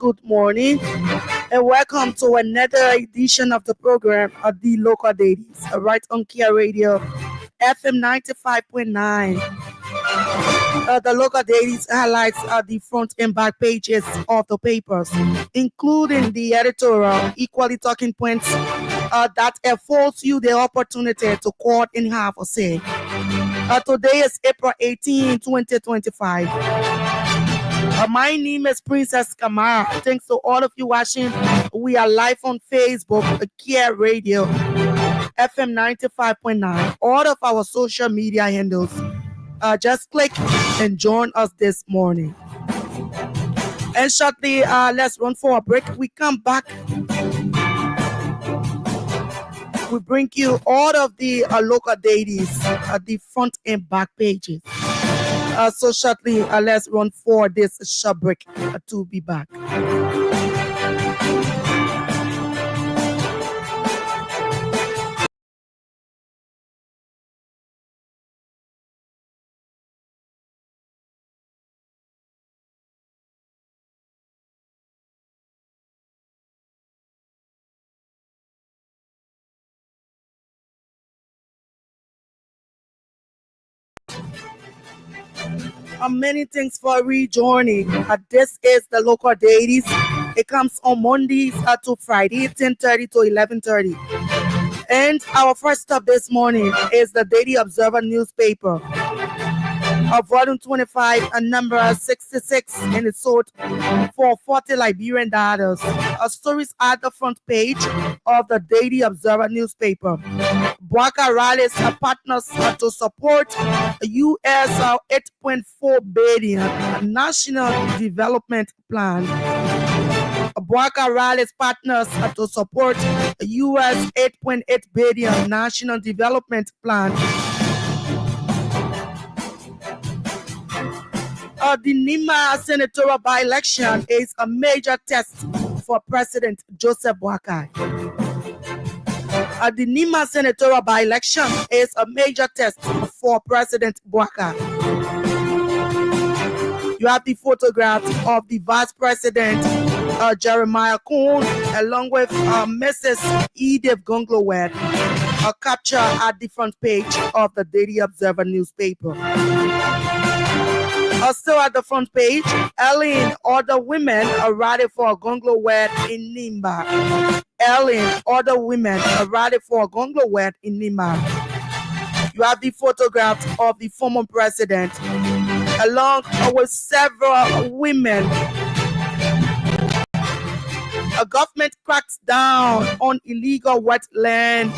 good morning, and welcome to another edition of the program of the Local Dailies, right on Kear Radio, FM 95.9. The Local Dailies highlights the front and back pages of the papers, including the editorial, equally talking points that affords you the opportunity to call and have a say. Today is April 18, 2025. My name is Princess Kamara. Thanks to all of you watching. We are live on Facebook, Kear Radio, FM 95.9. All of our social media handles. Just click and join us this morning. And shortly, let's run for a break. We come back. We bring you all of the local dailies, the front and back pages. So shortly, let's run for this short break to be back. Many thanks for rejoining. This is the Local Dailies. It comes on Mondays to Friday, 10:30 to 11:30. And our first stop this morning is the Daily Observer newspaper. Volume 25 and number 66, and it's sold for $40 Liberian. Stories at the front page of the Daily Observer newspaper. Bwaka rallies partners to support U.S. $8.4 billion National Development Plan. Bwaka rallies partners to support U.S. $8.8 billion National Development Plan. The Nima senatorial by-election is a major test for President Joseph Boakai. The Nima senatorial by-election is a major test for President Boakai. You have the photograph of the Vice President Jeremiah Kuhn along with Mrs. Edith Gonglowet, a capture at the front page of the Daily Observer newspaper. Also at the front page, Ellen, other women are ready for a Gonglowet in Nimba. Ellen, other women are ready for a Gonglowet in Nimba. You have the photograph of the former president along with several women. A government cracks down on illegal wetland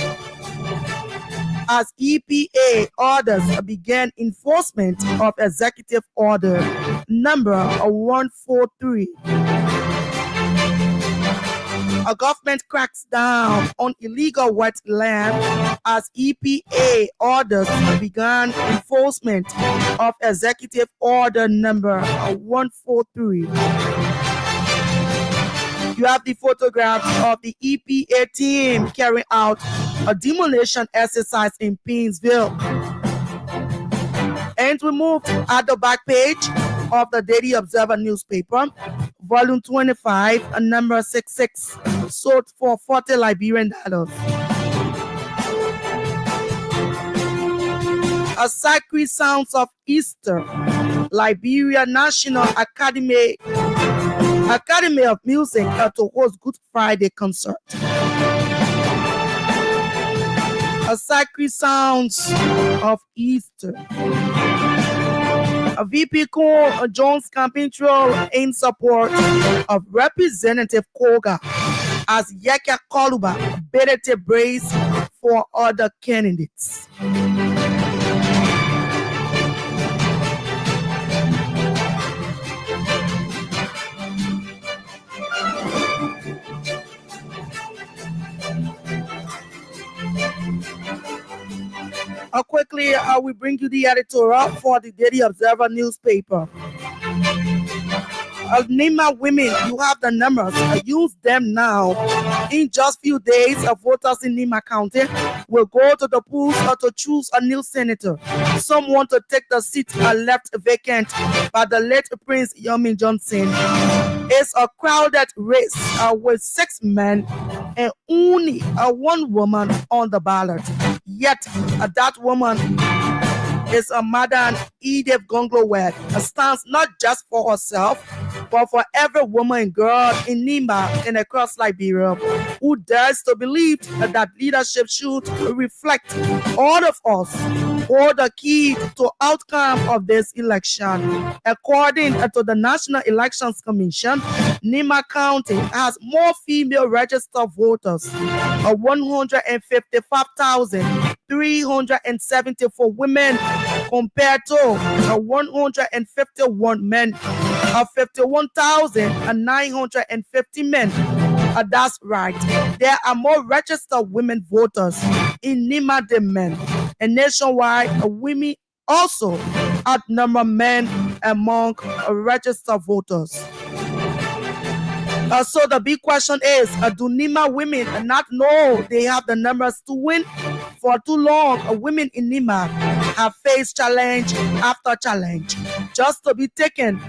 as EPA orders began enforcement of Executive Order number 143. A government cracks down on illegal wetland as EPA orders began enforcement of Executive Order number 143. You have the photograph of the EPA team carrying out a demolition exercise in Painesville. And we moved at the back page of the Daily Observer newspaper, volume 25, and number 66, sold for $40 Liberian. A sacred sounds of Easter, Liberia National Academy of Music to host Good Friday concert. A sacred sounds of Easter. A VP Cole Jones campaign trail in support of Representative Koga as Yaka Koluba better to brace for other candidates. Quickly, we bring you the editorial for the Daily Observer newspaper. Nima women, you have the numbers. Use them now. In just few days, voters in Nima County will go to the polls to choose a new senator. Some want to take the seat left vacant by the late Prince Yomi Johnson. It's a crowded race with 6 men and only one woman on the ballot. Yet that woman is a Madam Edith Gonglowed, stands not just for herself, but for every woman and girl in Nima and across Liberia who dares to believe that leadership should reflect all of us, hold the key to outcome of this election. According to the National Elections Commission, Nima County has more female registered voters, 155,374 women compared to 151 men, 51,950 men. That's right. There are more registered women voters in Nima than men. And nationwide, women also outnumber men among registered voters. So the big question is, do Nima women not know they have the numbers to win? For too long, women in Nima have faced challenge after challenge just to be taken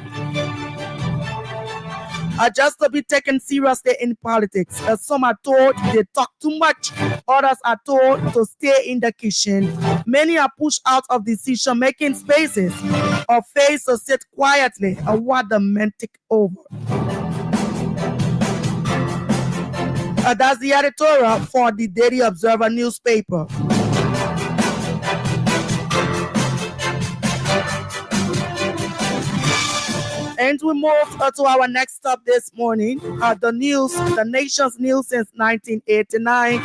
seriously in politics. Some are told they talk too much, others are told to stay in the kitchen. Many are pushed out of decision-making spaces or faced to sit quietly and watch the men take over. That's the editorial for the Daily Observer newspaper. And we move to our next stop this morning. The nation's news since 1989,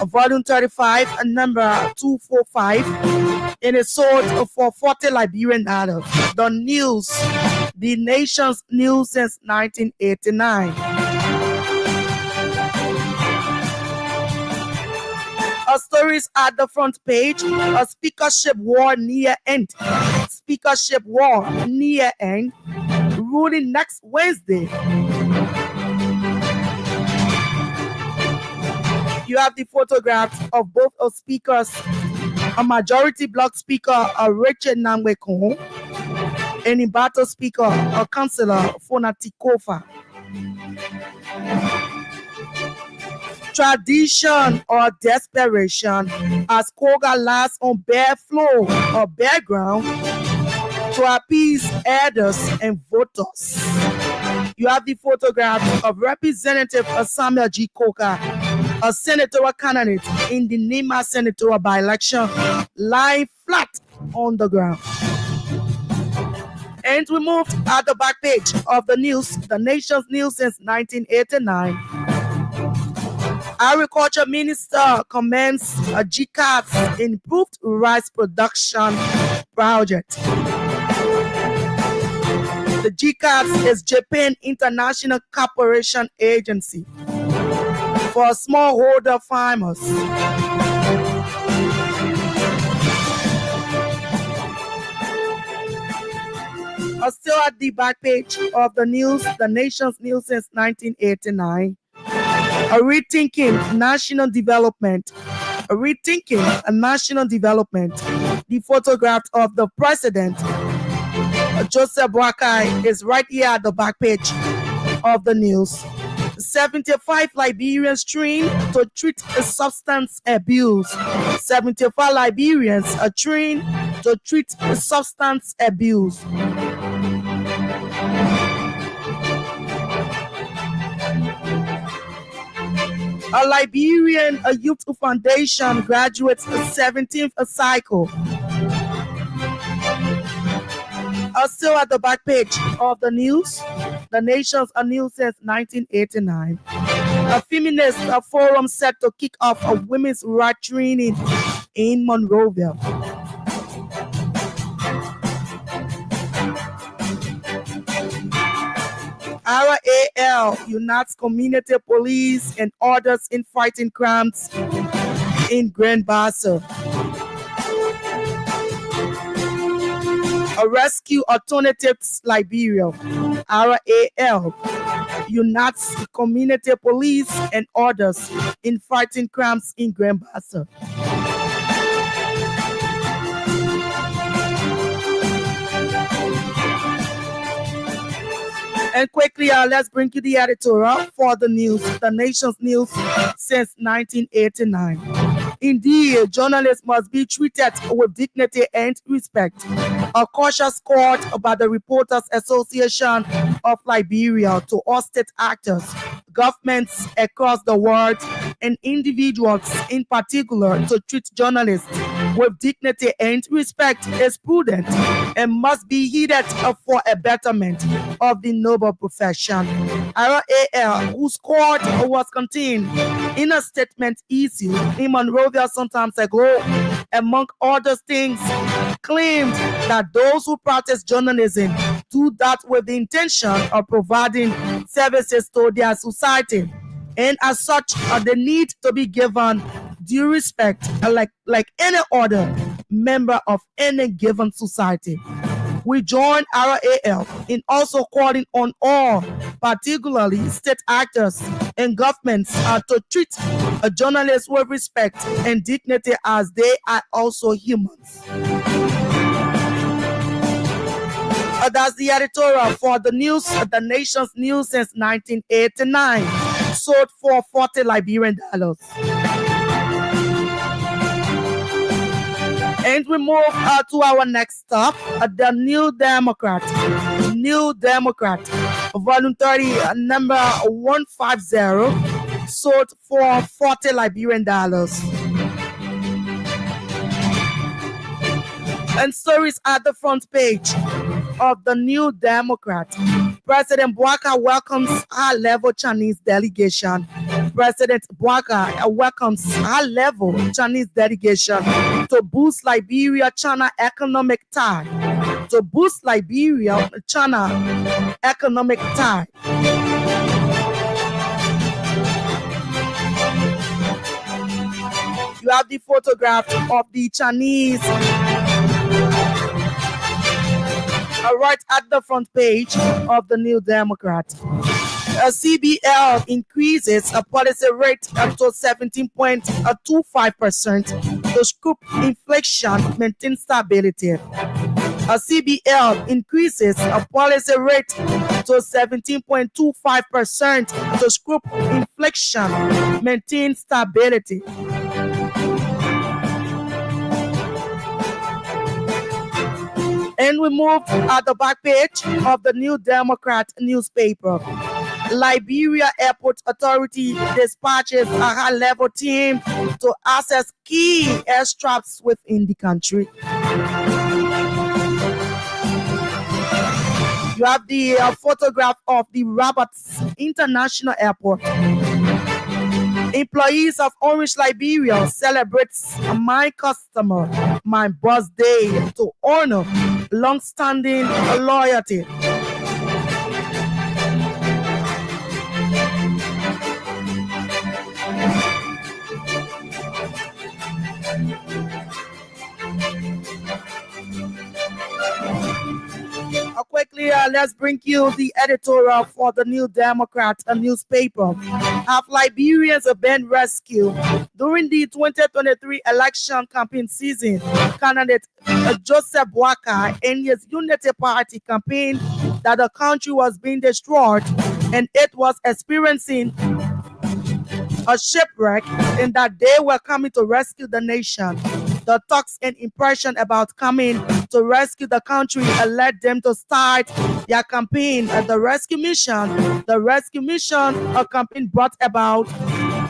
volume 35, number 245. It is sold for $40 Liberian. The nation's news since 1989. Stories at the front page. A speakership war near end. Speakership war near end. Ruling next Wednesday. You have the photographs of both of speakers. A majority bloc speaker, Richard Namwekon, and a battle speaker, a councillor, Fonatikofa. Tradition or desperation as Koga lies on bare floor or bare ground to appease elders and voters. You have the photograph of Representative Samuel G. Koga, a senatorial candidate in the Nima senatorial by-election, lying flat on the ground. And we moved at the back page of the news, the nation's news since 1989. Agriculture Minister commends a GCAT's improved rice production project. The GCAT is Japan International Cooperation Agency for smallholder farmers. Still at the back page of the news, the nation's news since 1989. Rethinking national development. Rethinking national development. The photograph of the president, Joseph Boakai, is right here at the back page of the news. 75 Liberians trained to treat substance abuse. 75 Liberians are trained to treat substance abuse. A Liberian Youth Foundation graduates 17th cycle. Still at the back page of the news, the nation's news since 1989. A feminist forum set to kick off a women's rights training in Monrovia. RAL unites community police and others in fighting crimes in Grand Bassa. A Rescue Alternatives Liberia, RAL, unites community police and others in fighting crimes in Grand Bassa. And quickly, let's bring you the editorial for the news, the nation's news since 1989. Indeed, journalists must be treated with dignity and respect. A cautious court by the Reporters Association of Liberia to all state actors, governments across the world, and individuals in particular to treat journalists with dignity and respect is prudent and must be heeded for a betterment of the noble profession. RAL, whose court was contained in a statement issued in Monrovia some time ago, among other things, claimed that those who practice journalism do that with the intention of providing services to their society, and as such, they need to be given due respect, like any other member of any given society. We join RAL in also calling on all, particularly state actors and governments, to treat journalists with respect and dignity as they are also humans. That's the editorial for the news, the nation's news since 1989, sold for $40 Liberian. And we move to our next stop, the New Democrat. New Democrat, volume 30, number 150, sold for $40 Liberian. And stories at the front page of the New Democrat. President Bouaka welcomes high-level Chinese delegation. President Bouaka welcomes high-level Chinese delegation to boost Liberia-China economic tie. To boost Liberia-China economic tie. You have the photograph of the Chinese right at the front page of the New Democrat. CBL increases a policy rate up to 17.25%. The scoop inflation maintains stability. CBL increases a policy rate to 17.25%. The scoop inflation maintains stability. And we move at the back page of the New Democrat newspaper. Liberia Airport Authority dispatches a high-level team to assess key airstrips within the country. You have the photograph of the Roberts International Airport. Employees of Orange Liberia celebrates my customer, my birthday to honor long-standing loyalty. Quickly, let's bring you the editorial for the New Democrat newspaper. Have Liberians been rescued? During the 2023 election campaign season, candidate Joseph Bouaka and his Unity Party campaigned that the country was being destroyed and it was experiencing a shipwreck and that they were coming to rescue the nation. The talks and impression about coming to rescue the country led them to start their campaign at the rescue mission. The rescue mission, a campaign brought about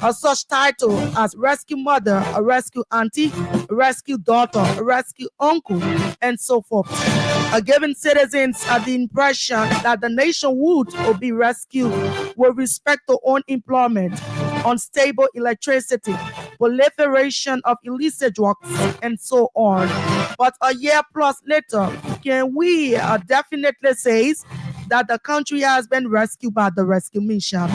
a such title as Rescue Mother, a Rescue Auntie, Rescue Daughter, a Rescue Uncle, and so forth. Giving citizens the impression that the nation would be rescued with respect to unemployment, unstable electricity, proliferation of illicit drugs, and so on. But a year plus later, can we definitely say that the country has been rescued by the rescue mission?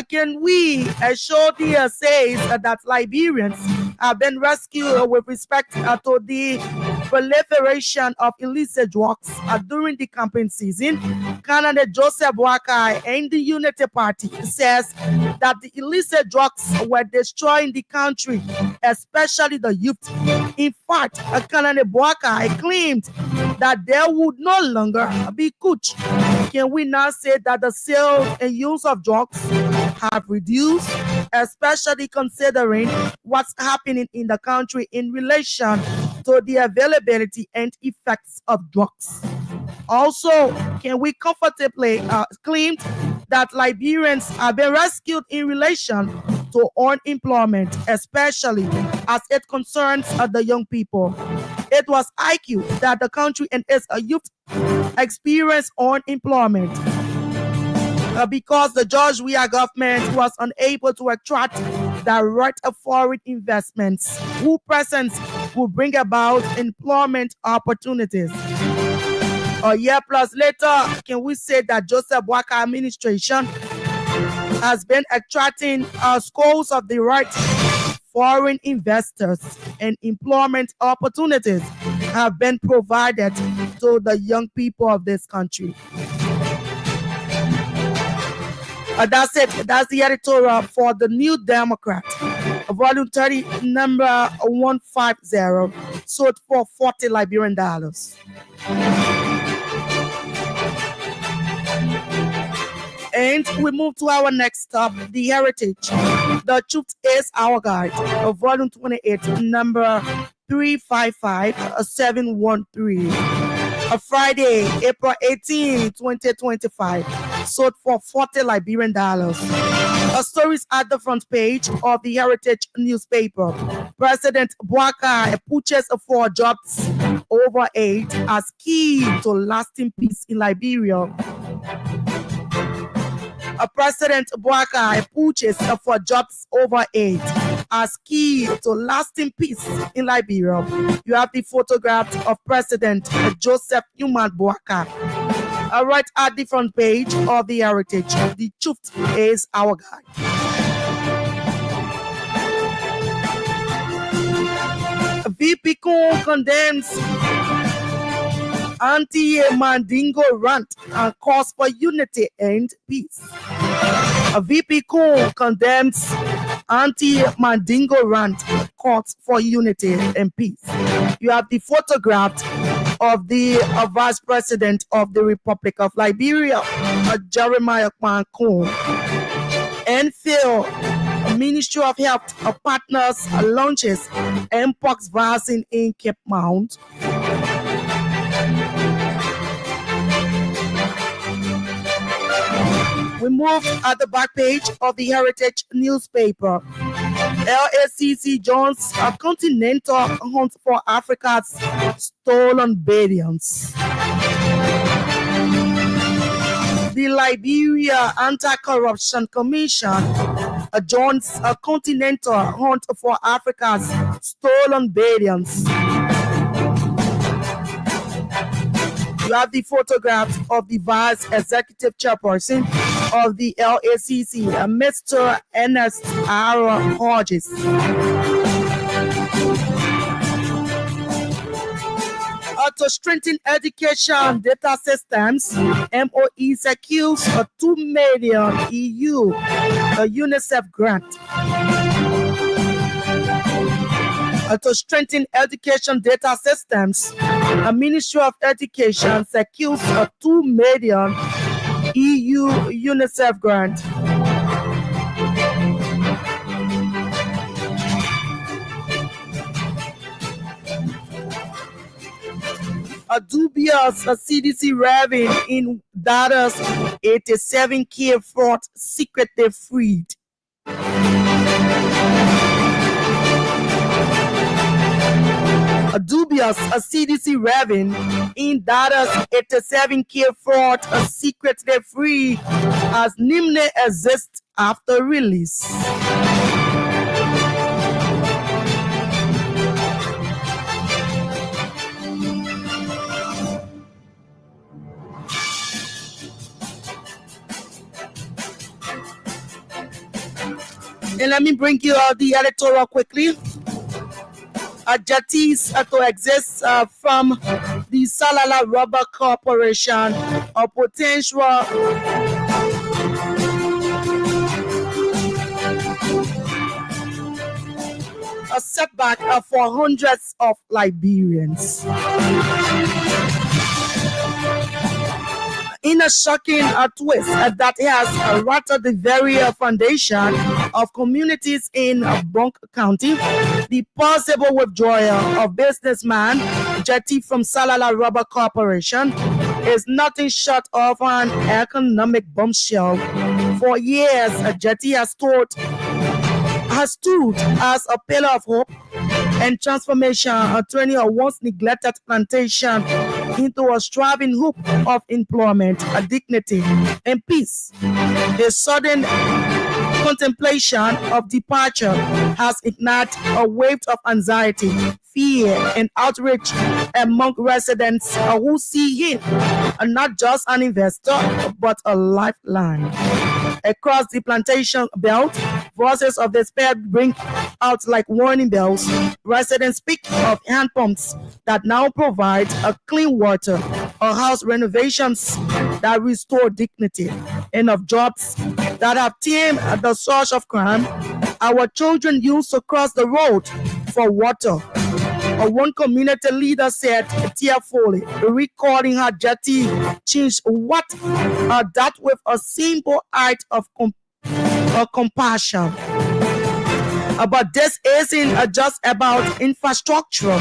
Can we say that Liberians have been rescued with respect to the proliferation of illicit drugs during the campaign season, candidate Joseph Boakai and the Unity Party says that the illicit drugs were destroying the country, especially the youth. In fact, candidate Boakai claimed that there would no longer be kuch. Can we now say that the sale and use of drugs have reduced, especially considering what's happening in the country in relation to the availability and effects of drugs? Also, can we comfortably claim that Liberians have been rescued in relation to unemployment, especially as it concerns the young people? It was IQ that the country and its youth experienced unemployment because the George Weah government was unable to attract direct foreign investments whose presence will bring about employment opportunities. A year plus later, can we say that Joseph Boakai administration has been attracting scores of the right foreign investors and employment opportunities have been provided to the young people of this country? That's it. That's the editorial for the New Democrat, volume 30, number 150, sold for $40 Liberian. And we move to our next stop, The Heritage. The Truth is Our Guide, volume 28, number 355713. Friday, April 18, 2025. Sold for $40 Liberian. Stories at the front page of the Heritage newspaper. President Boakai pushes for jobs over aid as key to lasting peace in Liberia. President Boakai pushes for jobs over aid as key to lasting peace in Liberia. You have the photograph of President Joseph Human Boakai. Right at the front page of the Heritage. The Truth is Our Guide. VP Kun condemns anti-Mandingo rant and calls for unity and peace. VP Kun condemns anti-Mandingo rant, calls for unity and peace. You have the photograph of the Vice President of the Republic of Liberia, Jeremiah Kun, and Phil, Ministry of Health partners launches Mpox vaccine in Cape Mount. We move at the back page of the Heritage newspaper. LACC joins a continental hunt for Africa's stolen billions. The Liberia Anti-Corruption Commission joins a continental hunt for Africa's stolen billions. You have the photograph of the Vice Executive Chairperson of the LACC, Mr. Ernest R. Hodges. To strengthen education data systems, MOE secures a 2 million EU UNICEF grant. To strengthen education data systems, the Ministry of Education secures a 2 million EU UNICEF grant. A dubious CDC raving in Data's 87K fraud secretly freed. A dubious CDC raving in Data's 87K fraud secretly free as Nimne exists after release. And let me bring you the editorial quickly. jetties to exist from the Salala Rubber Corporation, a potential a setback for hundreds of Liberians. In a shocking twist that has rattled the very foundation of communities in Bronx County, the possible withdrawal of businessman Jetty from Salala Rubber Corporation is nothing short of an economic bombshell. For years, Jetty has stood as a pillar of hope and transformation, turning a once neglected plantation into a thriving hub of employment, dignity, and peace. A sudden contemplation of departure has ignited a wave of anxiety, fear, and outrage among residents who see him not just an investor but a lifeline. Across the plantation belt, voices of despair ring out like warning bells. Residents speak of hand pumps that now provide a clean water, of house renovations that restore dignity, and of jobs that have tamed the source of crime our children used to cross the road for water. One community leader said tearfully, recalling how Jetty changed what that with a simple act of compassion. But this isn't just about infrastructure,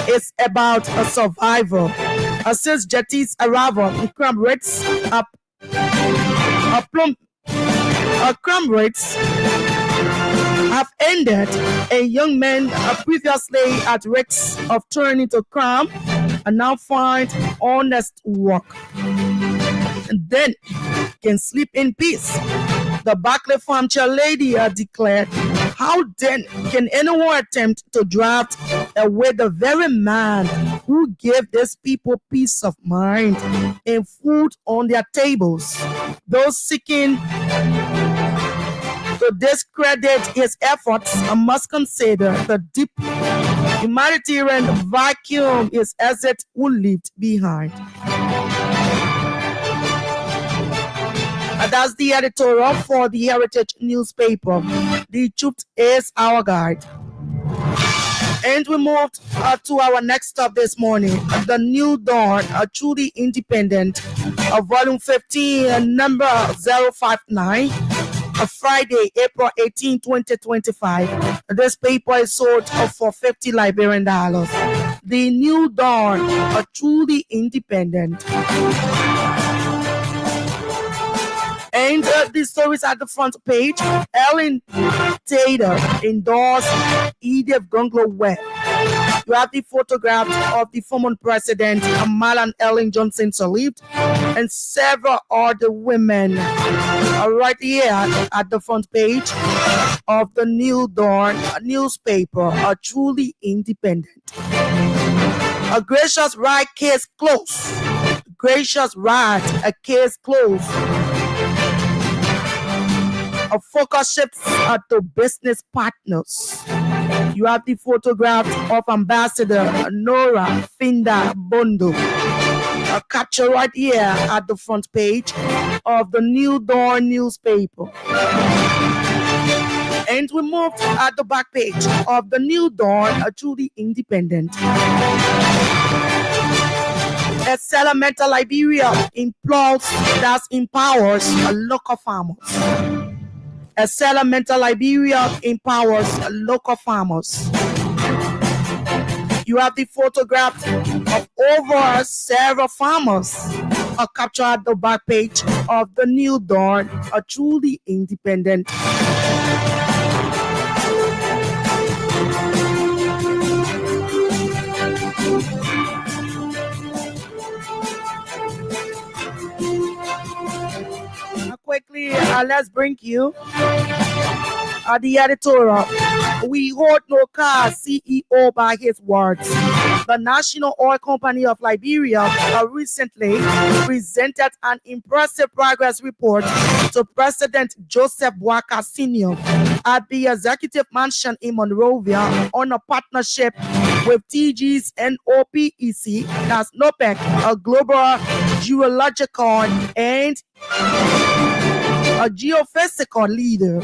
it's about a survival. Since Jetty's arrival, crime rates have ended. A young man previously at risk of turning to crime and now find honest work and then can sleep in peace. The Barclay Farm chairlady declared, how then can anyone attempt to draft away the very man who gave these people peace of mind and food on their tables? Those seeking to discredit his efforts must consider the deep humanitarian vacuum his exit will leave behind. That's the editorial for the Heritage newspaper. The truth is our guide. And we moved to our next stop this morning, The New Dawn, a truly independent, volume 15, number 059, Friday, April 18, 2025. This paper is sold for $50 Liberian. The New Dawn, a truly independent. And the stories at the front page. Ellen Taylor endorsed Edith Gunglo Webb. You have the photograph of the former president, Malan Ellen Johnson Sirleaf, and several other women right here at the front page of the New Dawn newspaper, a truly independent. A gracious right, case closed. Gracious right, a case closed. A focus shifts to business partners. You have the photograph of Ambassador Nora Finda Bondo, captured right here at the front page of the New Dawn newspaper. And we moved at the back page of the New Dawn, a truly independent. A Salamenta Liberia empowers local farmers. A Salamenta Liberia empowers local farmers. You have the photograph of over several farmers captured at the back page of the New Dawn, a truly independent. Quickly, let's bring you The editorial. We hold no car CEO by his words. The National Oil Company of Liberia recently presented an impressive progress report to President Joseph Boakai Sr. at the Executive Mansion in Monrovia on a partnership with TG's NOPEC, that's NOPEC, a global geological and a geophysical leader.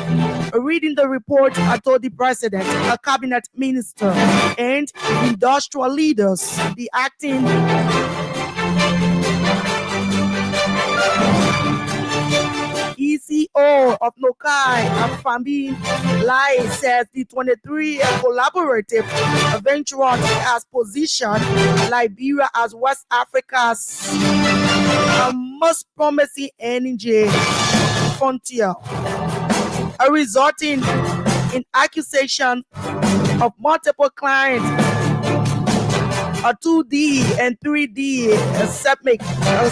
Reading the report, I told the president, a cabinet minister, and industrial leaders, the acting ECO of Nokai, Fambi Lai, says the 23 collaborative venture has positioned Liberia as West Africa's most promising energy frontier, resulting in accusation of multiple clients, a 2D and 3D seismic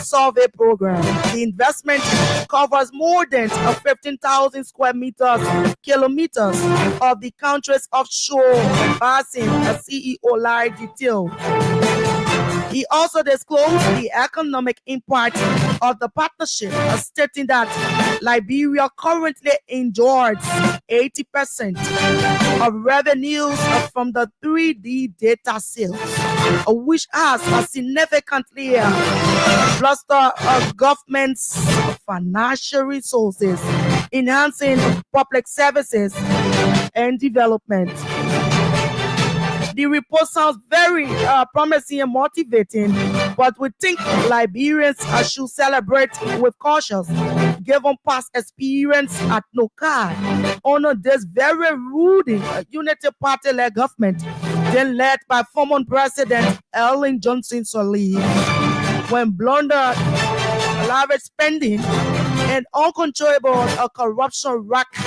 survey program. The investment covers more than 15,000 square kilometers of the country's offshore basin, a CEO lied detail. He also disclosed the economic impact of the partnership, stating that Liberia currently enjoys 80% of revenues from the 3D data sales, which has significantly bolstered government's financial resources, enhancing public services and development. The report sounds very promising and motivating, but we think Liberians should celebrate with caution, given past experience at Nokai under this very rude unity party-led government, then led by former President Ellen Johnson Sirleaf, when blunder, lavish spending, and uncontrollable corruption racked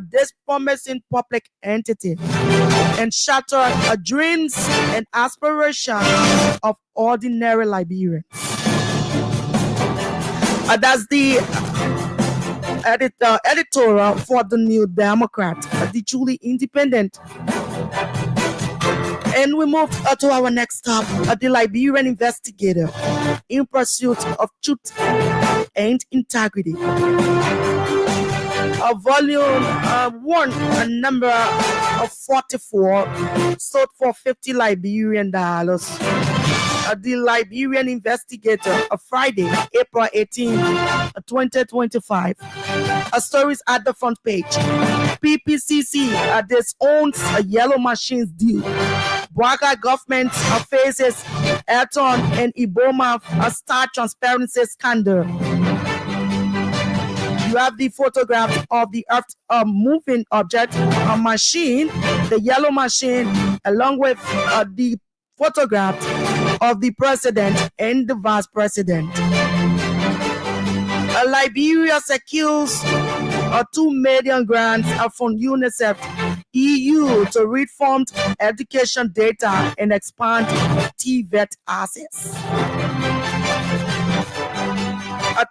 this promising public entity and shattered dreams and aspirations of ordinary Liberians. That's the editorial for the New Democrat, the truly independent. And we move to our next stop, the Liberian investigator in pursuit of truth and integrity. Volume 1, number 44, sold for $50 Liberian. The Liberian Investigator, Friday, April 18, 2025. Stories at the front page. PPCC disowns yellow machines deal. Boakai government faces Ayrton and Iboma star transparency scandal. You have the photograph of the earth moving object machine, the yellow machine, along with the photograph of the president and the vice president. Liberia secures 2 million grants from UNICEF EU to reform education data and expand TVET access.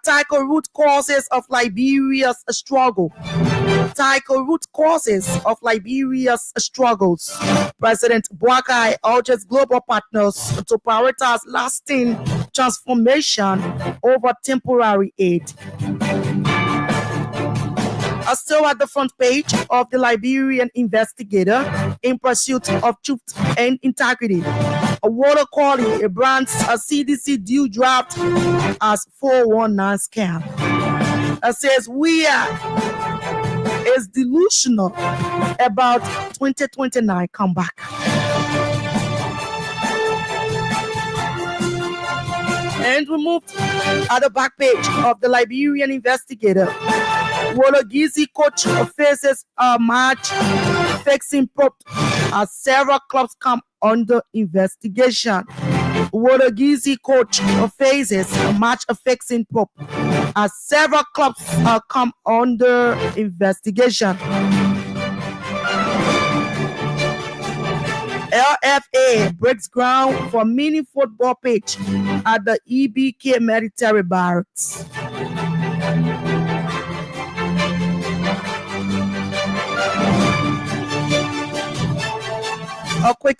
Tackle root causes of Liberia's struggle. Tackle root causes of Liberia's struggles. President Boakai urges global partners to prioritize lasting transformation over temporary aid. Still at the front page of the Liberian Investigator in pursuit of truth and integrity. A water quality brands a CDC due draft as 419 scam. It says we is delusional about 2029 comeback. And we moved at the back page of the Liberian Investigator. Wologizi coach faces a match fixing probe as several clubs come under investigation. Wologizi coach faces a match fixing probe as several clubs come under investigation. LFA breaks ground for mini football pitch at the EBK military barracks.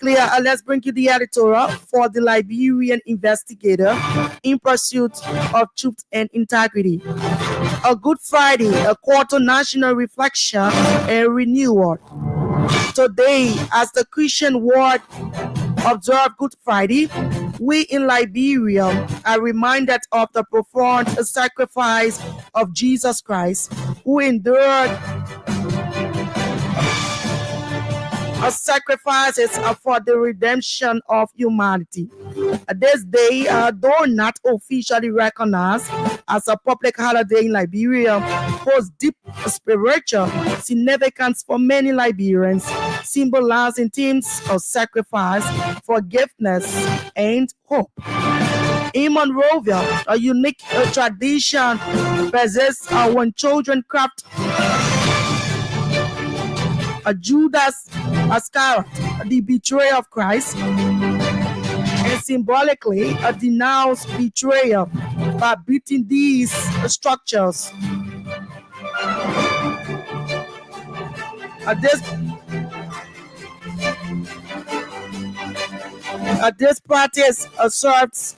quickly, let's bring you the editorial for the Liberian investigator in pursuit of truth and integrity. A Good Friday, a quarter national reflection and renewal. Today, as the Christian world observe Good Friday, we in Liberia are reminded of the profound sacrifice of Jesus Christ, who endured sacrifices for the redemption of humanity. This day, though not officially recognized as a public holiday in Liberia, holds deep spiritual significance for many Liberians, symbolizing themes of sacrifice, forgiveness, and hope. In Monrovia, a unique tradition persists when children craft a Judas Iscariot, the betrayer of Christ, and symbolically denounce betrayal by beating these structures. This practice serves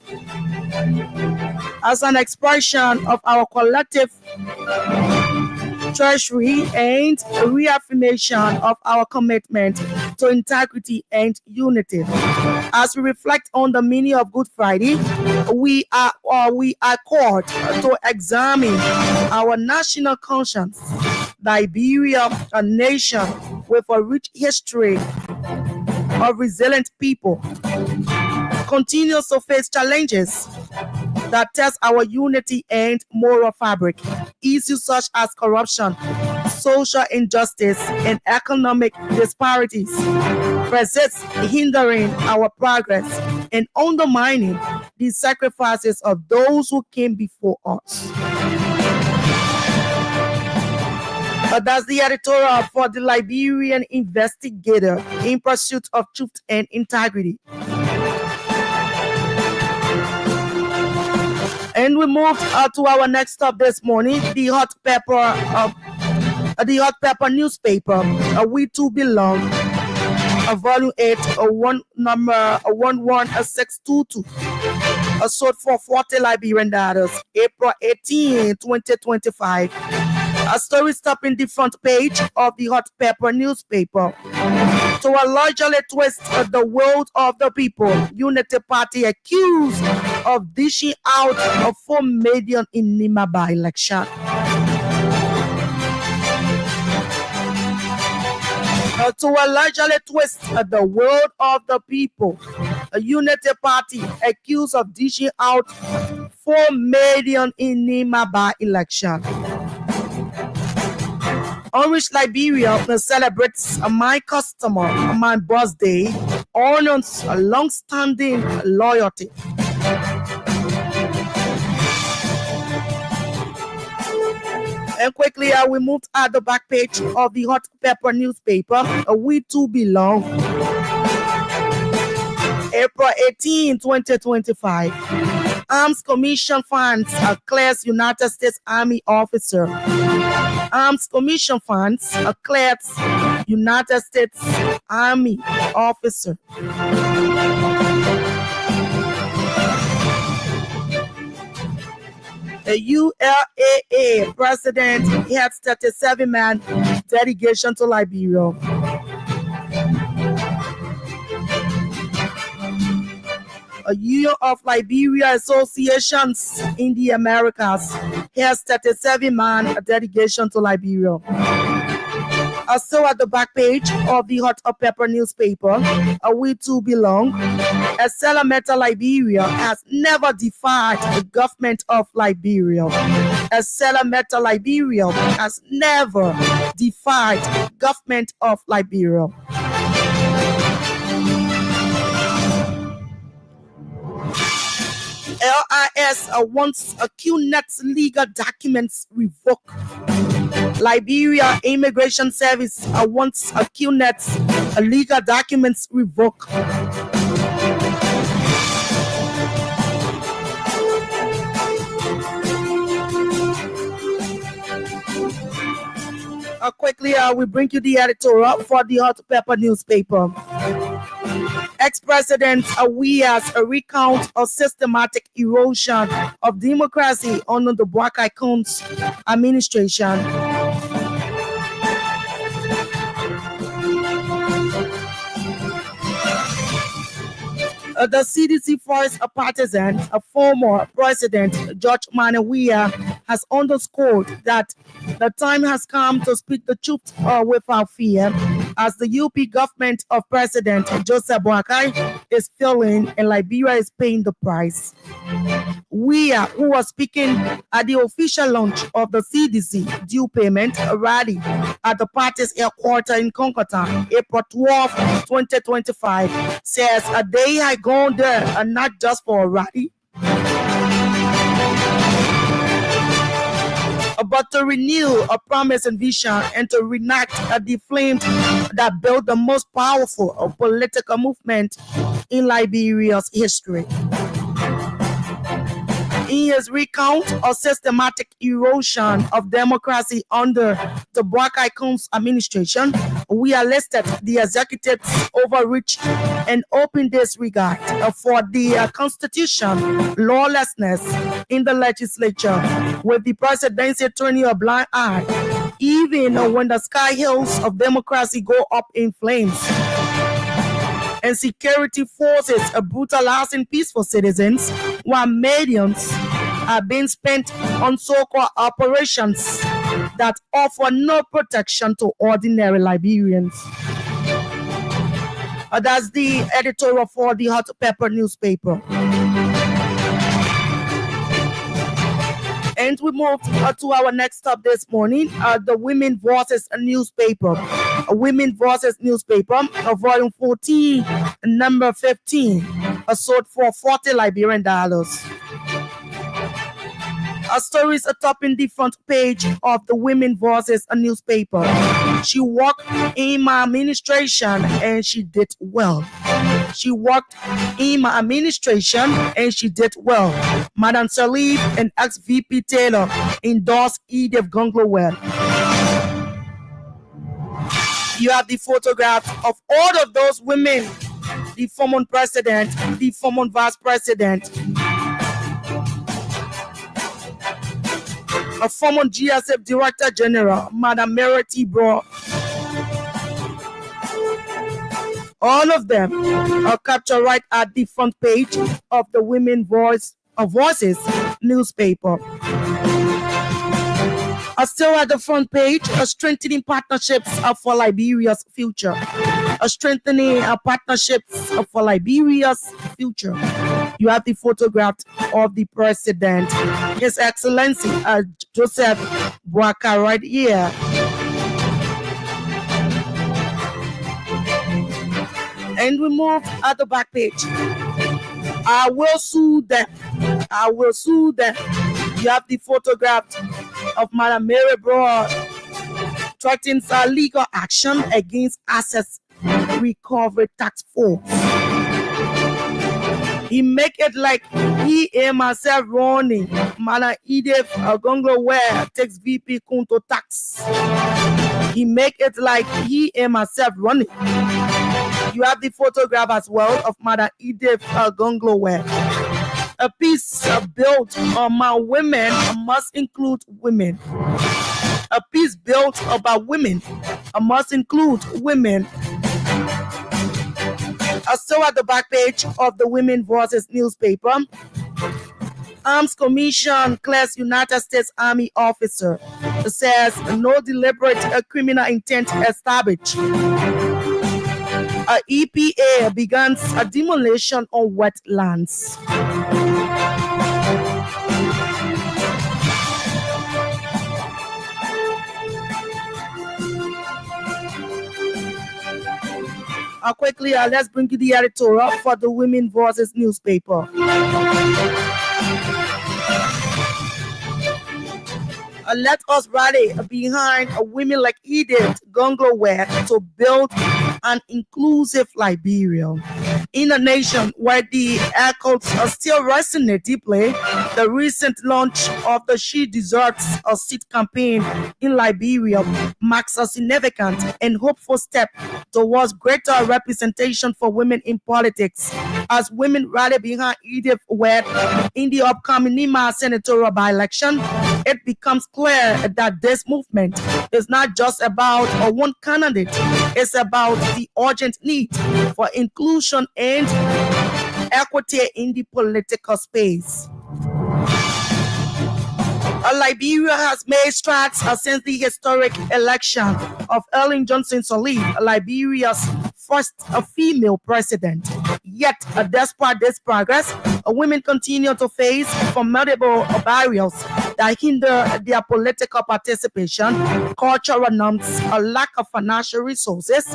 as an expression of our collective treasury and reaffirmation of our commitment to integrity and unity. As we reflect on the meaning of Good Friday, we are called to examine our national conscience. Liberia, a nation with a rich history of resilient people, continues to face challenges that test our unity and moral fabric. Issues such as corruption, social injustice, and economic disparities persist, hindering our progress and undermining the sacrifices of those who came before us. That's the editorial for the Liberian investigator in pursuit of truth and integrity. And we moved to our next stop this morning, the Hot Pepper newspaper. We Too Belong, volume 8, number 11622. Sold for $40 Liberian, April 18, 2025. A story stopping the front page of the Hot Pepper newspaper. To a largely twist the will of the people, Unity Party accused of dishing out of 4 million in Nima by-election. To a largely twist the will of the people, a Unity Party accused of dishing out 4 million in Nima by-election. Orange Liberia celebrates my customer, my boss day, honors a long-standing loyalty. And quickly, we moved at the back page of the Hot Pepper newspaper. We Too Belong. April 18, 2025. Arms Commission funds clears United States Army officer. Arms Commission funds clears United States Army officer. A ULAA president heads 37-man delegation to Liberia. A Union of Liberia Associations in the Americas has 37-man delegation to Liberia. Also at the back page of the Hot Pepper newspaper, We Too Belong. A Salameta Liberia has never defied the government of Liberia. A Salameta Liberia has never defied the government of Liberia. LIS wants QNet's legal documents revoked. Liberia Immigration Service wants QNet's legal documents revoked. Quickly, we bring you the editorial for the Hot Pepper newspaper. Ex-President Awia's recount of systematic erosion of democracy under the Bwakai Kun's administration. The CDC force a partisan, a former president, George Manawia, has underscored that the time has come to speak the truth without fear, as the UP government of President Joseph Boakai is failing and Liberia is paying the price. Wia, who was speaking at the official launch of the CDC due payment rally at the party's headquarters in Concotan, April 12, 2025, says they had gone there and not just for a rally, but to renew a promise and vision and to reenact the flames that built the most powerful political movement in Liberia's history. In his recount of systematic erosion of democracy under the Bwakai Kun's administration, we are listed the executive's overreach and open disregard for the constitution, lawlessness in the legislature, with the presidency turning a blind eye, even when the sky hills of democracy go up in flames, and security forces are brutalizing peaceful citizens, while millions are being spent on so-called operations that offer no protection to ordinary Liberians. That's the editorial for the Hot Pepper newspaper. And we move to our next stop this morning, the Women Voices newspaper. Women Voices newspaper, volume 14, number 15, sold for $40 Liberian. Stories are topping the front page of the Women Voices newspaper. She worked in my administration and she did well. She worked in my administration and she did well. Madam Salif and ex-VP Taylor endorsed Edith Gonglo well. You have the photograph of all of those women, the former president, the former vice president, a former GSF Director General, Madam Merity Bro. All of them are captured right at the front page of the Women Voices newspaper. Still at the front page, strengthening partnerships for Liberia's future. Strengthening partnerships for Liberia's future. You have the photograph of the president, His Excellency Joseph Boakai right here. And we move at the back page. I will sue them. I will sue them. You have the photograph of Madam Mary Broad threatens legal action against Assets Recovery Task Force. He make it like he and myself running. Madam Edith Gonglo Ware takes VP Kunto tax. He make it like he and myself running. You have the photograph as well of Madam Edith Gonglo Ware. A piece built on my women must include women. A piece built about women must include women. So at the back page of the Women Voices newspaper, Arms Commission clears United States Army officer. It says no deliberate criminal intent established. EPA begins a demolition on wetlands. Quickly, let's bring you the editorial for the Women Voices newspaper. Let us rally behind women like Edith Gonglo Ware to build an inclusive Liberia. In a nation where the echoes still resonate deeply, the recent launch of the She Deserves a Seat campaign in Liberia marks a significant and hopeful step towards greater representation for women in politics. As women rally behind Edith Webb in the upcoming Nima senatorial by-election, it becomes clear that this movement is not just about one candidate, it's about the urgent need for inclusion and equity in the political space. Liberia has made strides since the historic election of Ellen Johnson Sirleaf, Liberia's first female president. Yet, despite this progress, women continue to face formidable barriers that hinder their political participation, cultural norms, a lack of financial resources,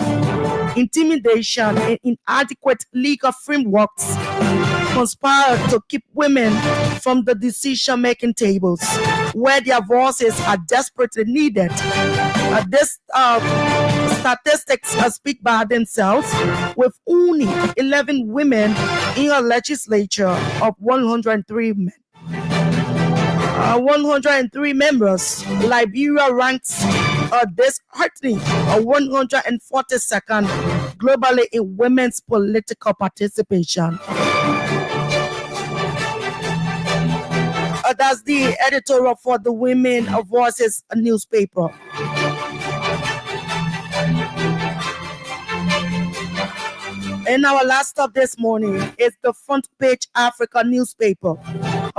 intimidation, and inadequate legal frameworks conspire to keep women from the decision-making tables where their voices are desperately needed. These statistics speak by themselves, with only 11 women in a legislature of 103 men. 103 members. Liberia ranks disheartening 142nd globally in women's political participation. That's the editorial for the Women Voices newspaper. And our last stop this morning is the Front Page Africa newspaper,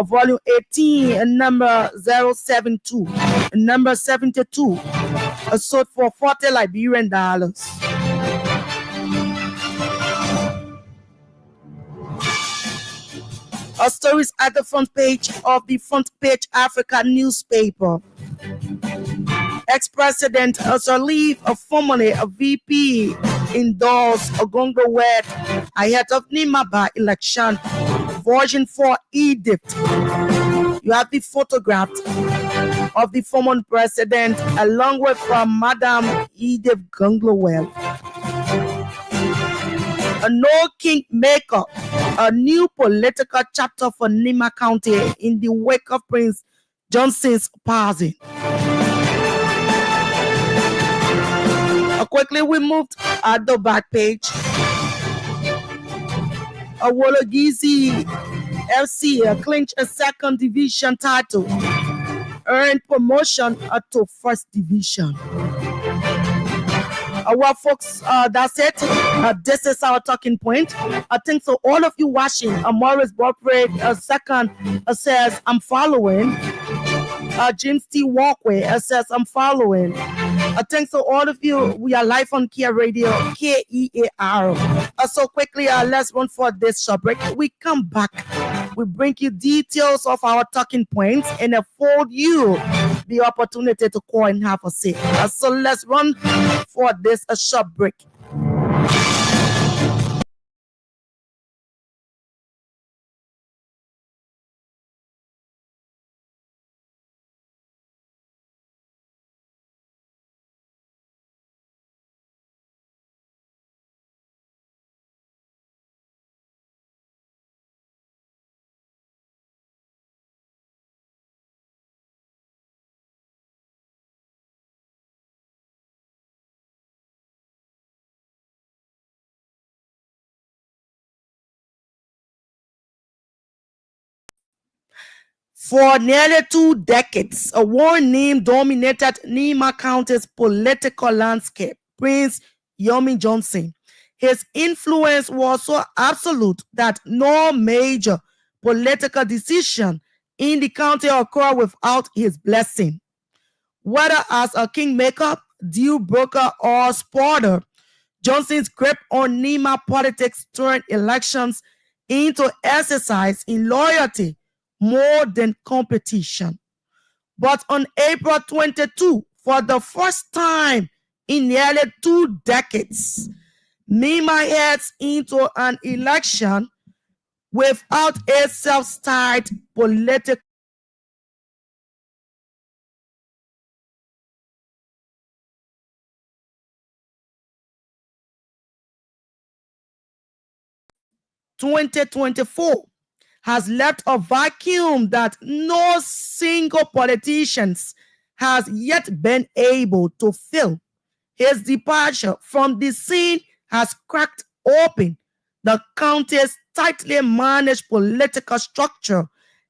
volume 18, number 072, number 72, sold for $40 Liberian. Stories at the front page of the Front Page Africa newspaper. Ex-President Sirleaf, formerly a VP, endorsed Ogongo Wed ahead of Nima by-election, version 4 edict. You have the photograph of the former president along with Madam Edith Gonglowell. A no kingmaker, a new political chapter for Nima County in the wake of Prince Johnson's passing. Quickly, we moved at the back page. Wologizi FC clinched a second division title, earned promotion to first division. Well, folks, that's it. This is our talking point. Thanks to all of you watching. Morris Borfred, second, says, I'm following. James T. Walkway says, I'm following. Thanks to all of you. We are live on Kear Radio, KEAR. So quickly, let's run for this short break. We come back. We bring you details of our talking points and afford you the opportunity to call and have a say. So let's run for this short break. For nearly 2 decades, a war name dominated Nima County's political landscape, Prince Yomi Johnson. His influence was so absolute that no major political decision in the county occurred without his blessing. Whether as a kingmaker, deal broker, or spotter, Johnson's grip on Nima politics turned elections into exercise in loyalty more than competition. But on April 22, for the first time in nearly 2 decades, Nima heads into an election without a self-styled political 2024 has left a vacuum that no single politician has yet been able to fill. His departure from the scene has cracked open the county's tightly managed political structure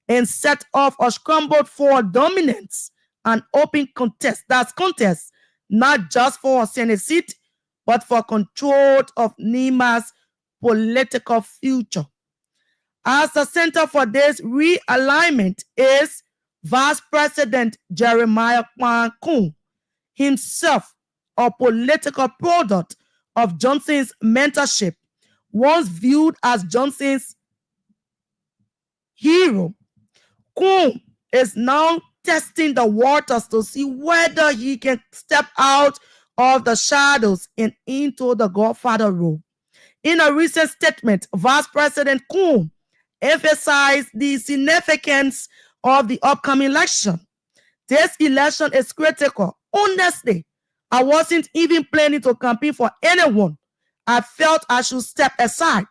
and set off a scramble for dominance and open contest. That's contest not just for a Senate seat, but for control of Nima's political future. As the center for this realignment is Vice President Jeremiah Kwan, himself a political product of Johnson's mentorship, once viewed as Johnson's hero. Kwan is now testing the waters to see whether he can step out of the shadows and into the Godfather role. In a recent statement, Vice President Kwan emphasized the significance of the upcoming election. This election is critical. Honestly, I wasn't even planning to campaign for anyone. I felt I should step aside.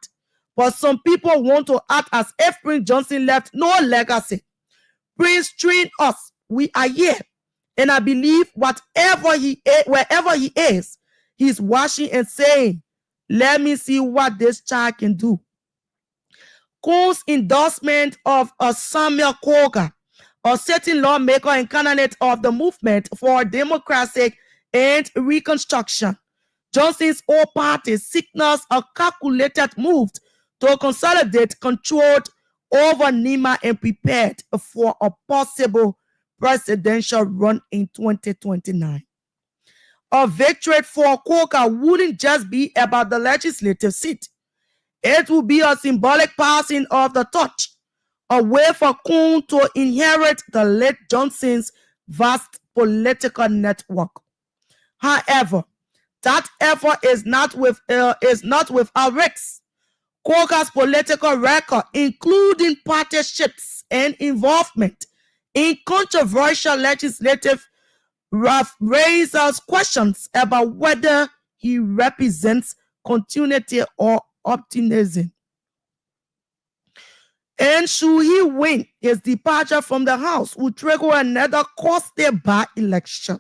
But some people want to act as if Prince Johnson left no legacy. Prince trained us. We are here. And I believe wherever he is, he's watching and saying, let me see what this child can do. Kwan's endorsement of Samuel Coker, a certain lawmaker and candidate of the movement for democracy and reconstruction. Johnson's own party signals a calculated move to consolidate control over Nima and prepared for a possible presidential run in 2029. A victory for Coker wouldn't just be about the legislative seat. It would be a symbolic passing of the torch, a way for Kwan to inherit the late Johnson's vast political network. However, that effort is not without risks. Coker's political record, including partnerships and involvement in controversial legislative raises questions about whether he represents continuity or optimism. And should he win, his departure from the House would trigger another costly by-election,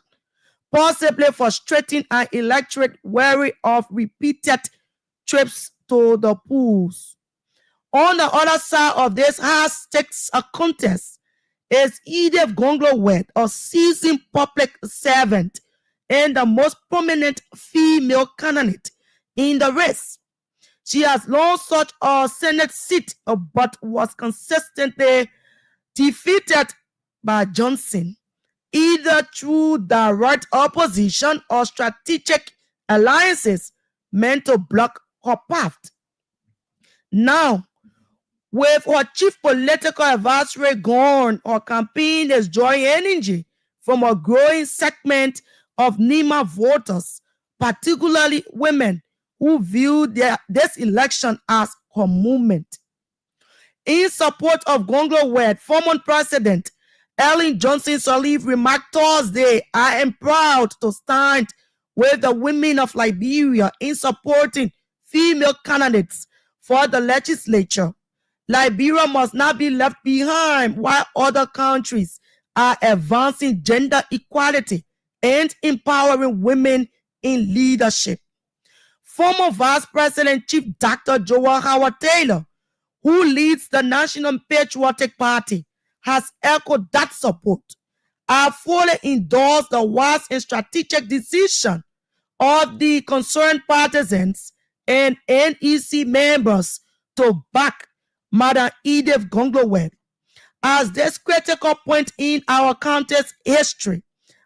possibly frustrating an electorate wary of repeated trips to the polls. On the other side of this high-stakes contest is Edith Gongloweth, a seasoned public servant and the most prominent female candidate in the race. She has long sought a Senate seat, but was consistently defeated by Johnson, either through direct opposition or strategic alliances meant to block her path. Now, with her chief political advisory gone, her campaign is drawing energy from a growing segment of Nima voters, particularly women, who view this election as her moment. In support of Gongloweth, former President Ellen Johnson Sirleaf remarked Thursday, I am proud to stand with the women of Liberia in supporting female candidates for the legislature. Liberia must not be left behind while other countries are advancing gender equality and empowering women in leadership. Former Vice President Chief Dr. Joel Howard Taylor, who leads the National Patriotic Party, has echoed that support. I fully endorse the wise and strategic decision of the concerned partisans and NEC members to back Madam Edith Gongloweth. As this critical point in our county's history,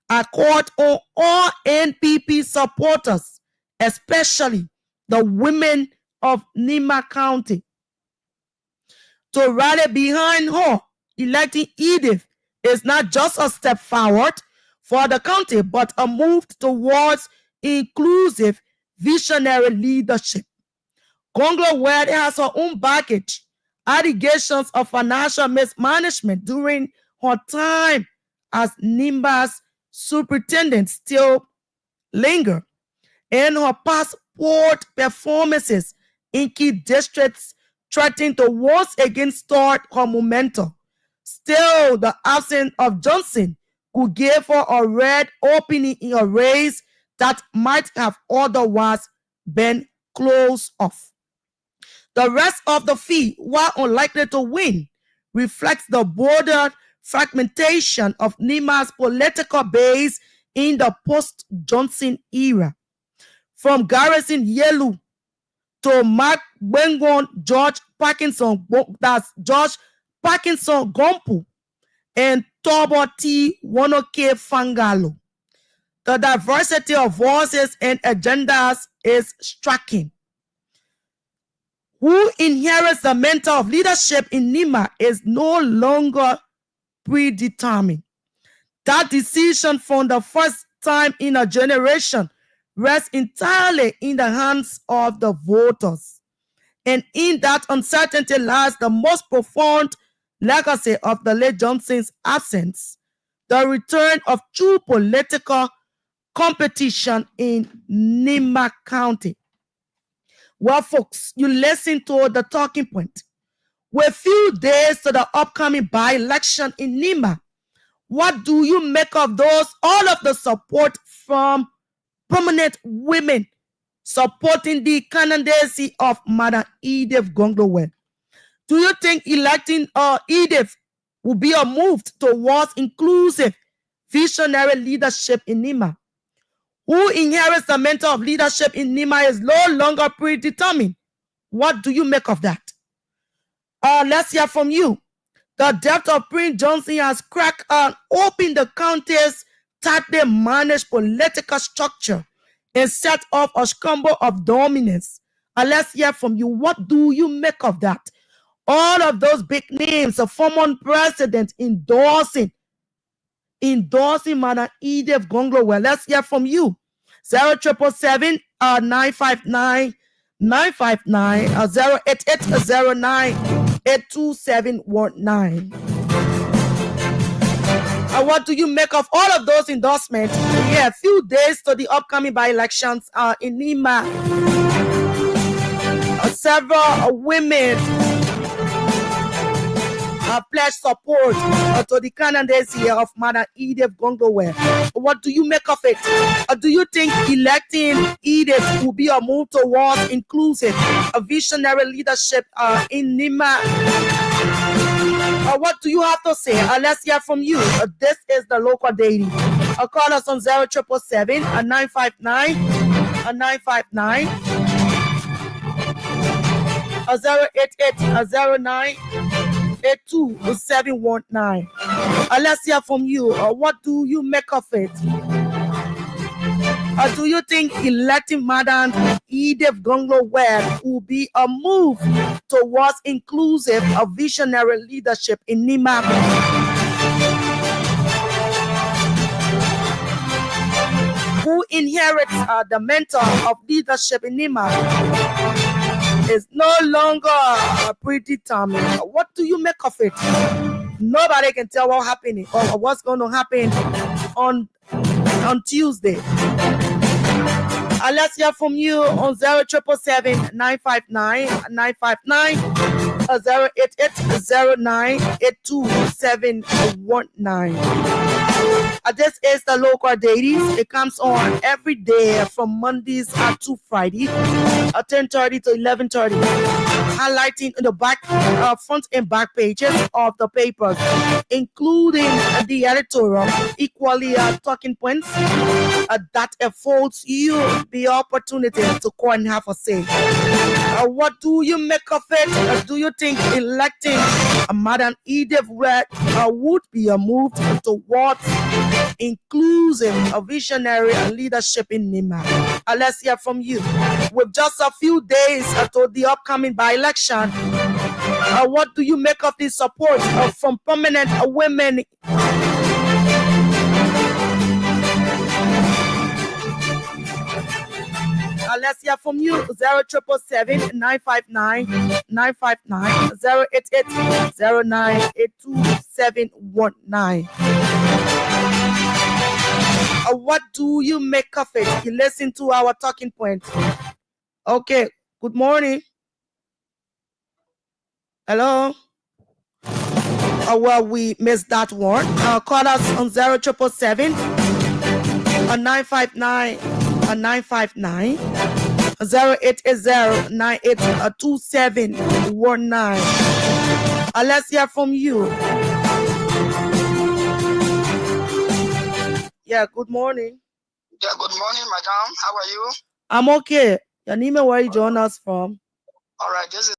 I called on all NPP supporters, especially the women of Nima County, to rally behind her. Electing Edith is not just a step forward for the county, but a move towards inclusive, visionary leadership. Gongloweth has her own baggage. Allegations of financial mismanagement during her time as Nima's superintendent still linger, and her past poor performances in key districts threatened to once again start her momentum. Still, the absence of Johnson could give her a red opening in a race that might have otherwise been closed off. The rest of the field, while unlikely to win, reflects the border fragmentation of Nima's political base in the post-Johnson era. From Garrison Yelu to Mark Bengon, George Parkinson Gompu, and Tobo T. Wonoke Fangalo. The diversity of voices and agendas is striking. Who inherits the mantle of leadership in Nima is no longer predetermined. That decision for the first time in a generation rests entirely in the hands of the voters. And in that uncertainty lies the most profound legacy of the late Johnson's absence, the return of true political competition in Nima County. Well, folks, you listen to the talking point. With few days to the upcoming by-election in Nima, what do you make of all of the support from prominent women supporting the candidacy of Madam Edith Gonglowell? Do you think electing Edith will be a move towards inclusive, visionary leadership in Nima? Who inherits the mantle of leadership in Nima is no longer predetermined. What do you make of that? Let's hear from you. The death of Prince Johnson has cracked open the county's tightly managed political structure and set off a scramble of dominance. Let's hear from you. What do you make of that? All of those big names, the former president endorsing Madam Edith Gonglowell. Let's hear from you. 0777 959 959 08809 82719. What do you make of all of those endorsements? Yeah, a few days to the upcoming by-elections in Nima. Several women pledged support to the candidacy of Madam Edith Gonglowell. What do you make of it? Do you think electing Edith will be a move towards inclusive, a visionary leadership in Nima? What do you have to say? Let's hear from you. This is the Local Daily. Call us on 0777 959 959 08809 82719. Let's hear from you. What do you make of it? Do you think electing Madam Edith Gonglowell will be a move towards inclusive, a visionary leadership in Nima? Who inherits the mantle of leadership in Nima is no longer predetermined. What do you make of it? Nobody can tell what's happening or what's going to happen on Tuesday. Let's hear from you on 0777 959 959 08809 82719. This is the Local Dailies. It comes on every day from Mondays to Friday, 10:30 to 11:30, highlighting the back, front and back pages of the papers, including the editorial, equally talking points that affords you the opportunity to call and have a say. What do you make of it? Do you think electing Madam Edith would be a move towards inclusive, a visionary leadership in Nima? Let's hear from you. With just a few days to the upcoming by-election, what do you make of the support from prominent women? Let's hear from you. 0777 959 959 08809 82719. What do you make of it? You listen to our talking point. Okay, good morning. Hello? Well, we missed that one. Call us on 0777 959 959 0880 Let's hear from you. Yeah, good morning. Yeah, good morning, madam. How are you? I'm okay. Your name and where you join us from? All right, this is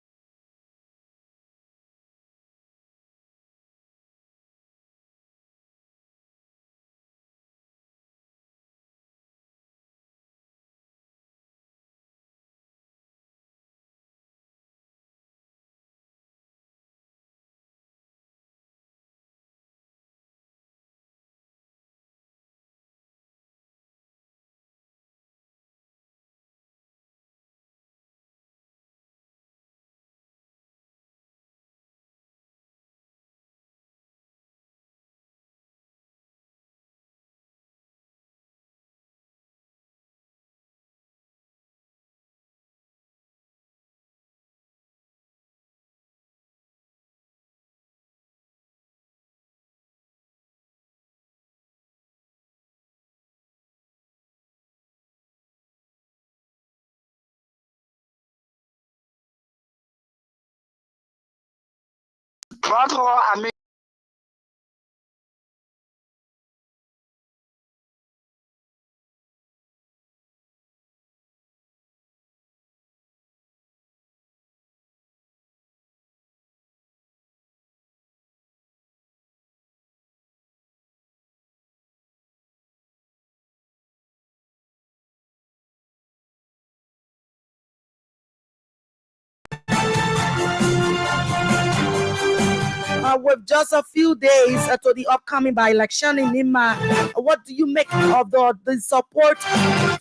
With just a few days to the upcoming by-election in Nima, what do you make of the support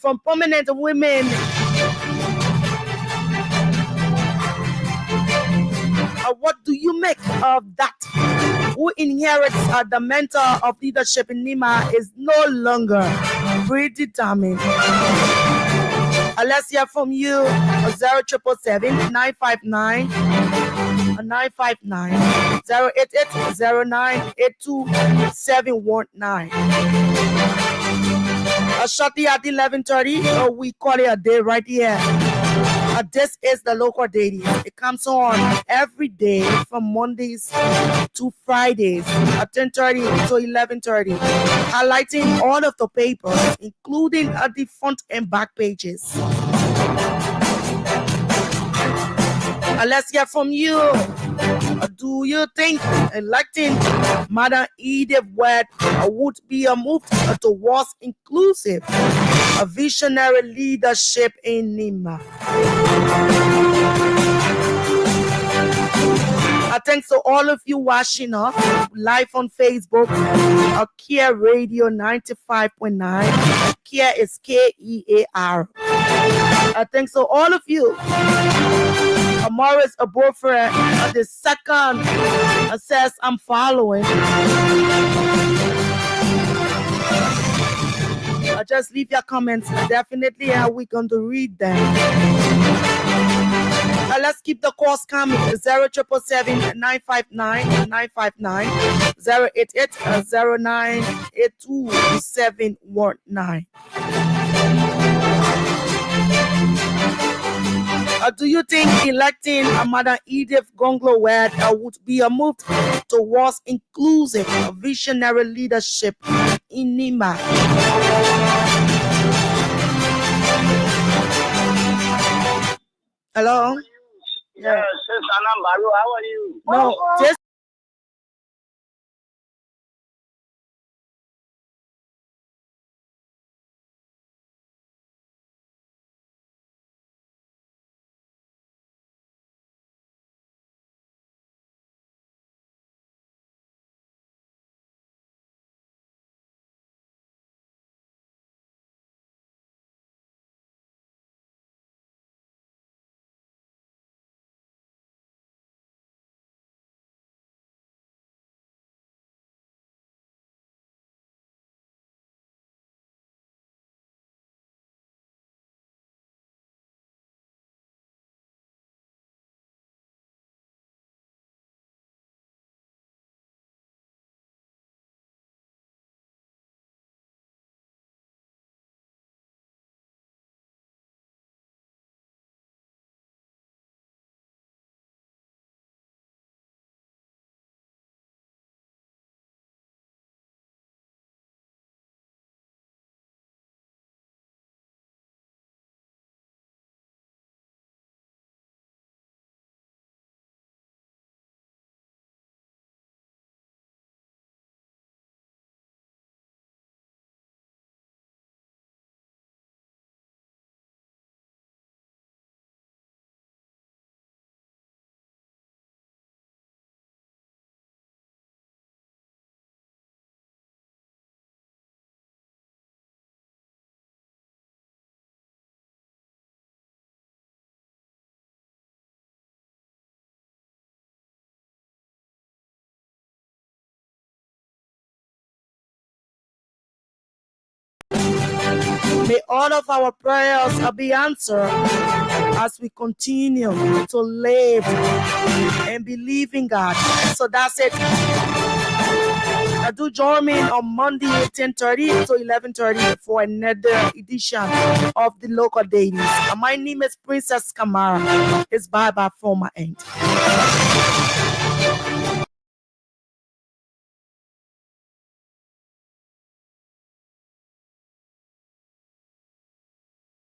from prominent women? What do you make of that? Who inherits the mentor of leadership in Nima is no longer predetermined. Let's hear from you. 0777 959 959 Shortly at 11:30, we call it a day right here. This is the Local Dailies. It comes on every day from Mondays to Fridays at 10:30 to 11:30, highlighting all of the papers, including the front and back pages. Let's hear from you. Do you think electing Madam Edith Ward would be a move towards inclusive, a visionary leadership in Nima? Thanks to all of you watching us live on Facebook, Kear Radio 95.9. Kear is Kear. Thanks to all of you. Morris Abofre, the second says I'm following. Just leave your comments. Definitely, we're going to read them. Let's keep the calls coming. 0777 959 959 088 0982 719. Do you think electing Madam Edith Gonglo Ward would be a move towards inclusive, visionary leadership in Nima? Hello? Yes, Anambaru, how are you? No, just May all of our prayers be answered as we continue to live and believe in God. So that's it. Do join me on Monday 10:30 to 11:30 for another edition of the Local Dailies. My name is Princess Kamara. It's bye-bye from my end.